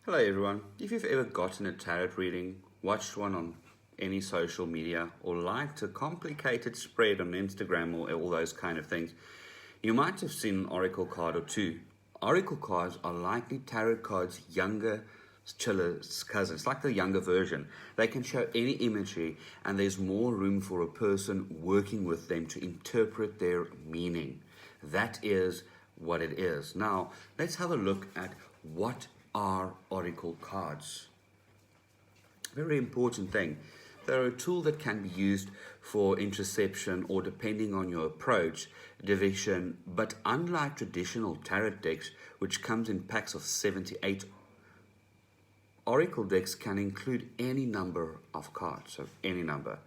Hello everyone. If you've ever gotten a tarot reading, watched one on any social media, or liked a complicated spread on Instagram or all those kind of things, you might have seen an oracle card or two. Oracle cards are likely tarot cards' younger chiller cousins, like the younger version. They can show any imagery and there's more room for a person working with them to interpret their meaning. That is what it is. Now, let's have a look at what are oracle cards. Very important thing. They're a tool that can be used for interception or, depending on your approach, division, but unlike traditional tarot decks, which comes in packs of 78, oracle decks can include any number of cards, so any number.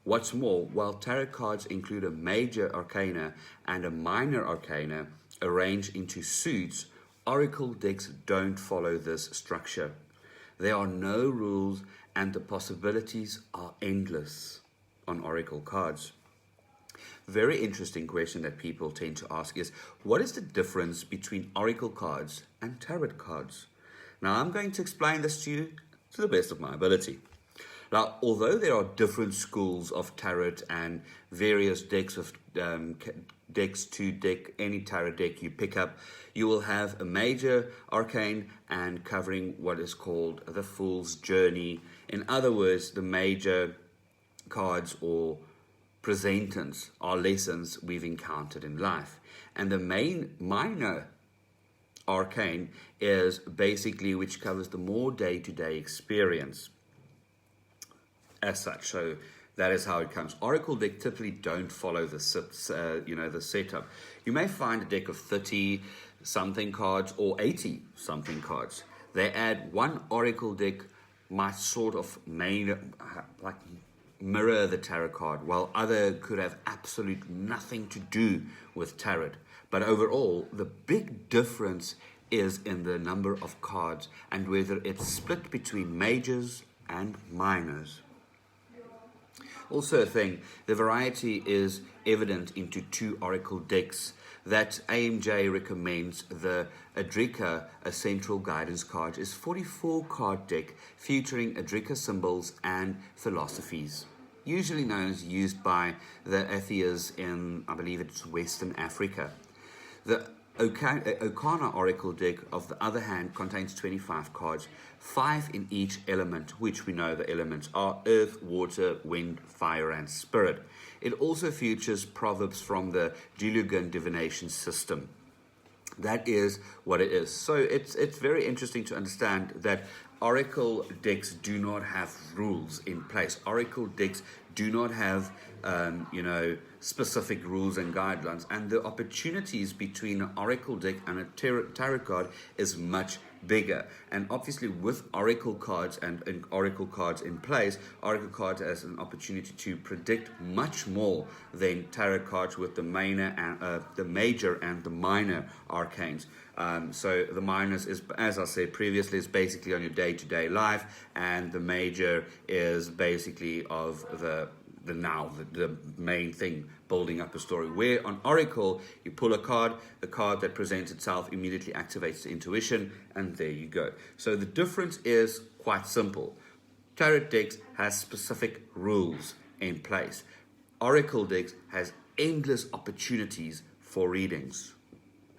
What's more, while tarot cards include a major arcana and a minor arcana arranged into suits, oracle decks don't follow this structure. There are no rules and the possibilities are endless on oracle cards. Very interesting question that people tend to ask is, what is the difference between oracle cards and tarot cards? Now, I'm going to explain this to you to the best of my ability. Now, although there are different schools of tarot and various decks of decks to deck, any tarot deck you pick up, you will have a major arcane and covering what is called the Fool's Journey. In other words, the major cards or presentants are lessons we've encountered in life. And the minor arcane is basically which covers the more day-to-day experience as such. So that is how it comes. Oracle deck typically don't follow the setup. You may find a deck of 30 something cards or 80 something cards. They add one oracle deck might sort of mirror the tarot card, while other could have absolute nothing to do with tarot. But overall, the big difference is in the number of cards and whether it's split between majors and minors. Also a thing, the variety is evident into two oracle decks that AMJ recommends. The Adrika, a central guidance card, is 44 card deck featuring Adrika symbols and philosophies, usually known as used by the atheists in, I believe it's Western Africa. The Okana Oracle deck, of the other hand, contains 25 cards, 5 in each element, which we know the elements are earth, water, wind, fire, and spirit. It also features proverbs from the Dilugan divination system. That is what it is. So it's very interesting to understand that oracle decks do not have rules in place. Oracle decks do not have specific rules and guidelines, and the opportunities between an oracle deck and a tarot card is much bigger. And obviously, with oracle cards and oracle cards in place, oracle cards has an opportunity to predict much more than tarot cards with the major and the minor arcanes. So the minors is, as I said previously, is basically on your day-to-day life, and the major is basically of the main thing, building up a story. Where on oracle, you pull a card, the card that presents itself immediately activates the intuition, and there you go. So the difference is quite simple. Tarot decks has specific rules in place. Oracle decks has endless opportunities for readings.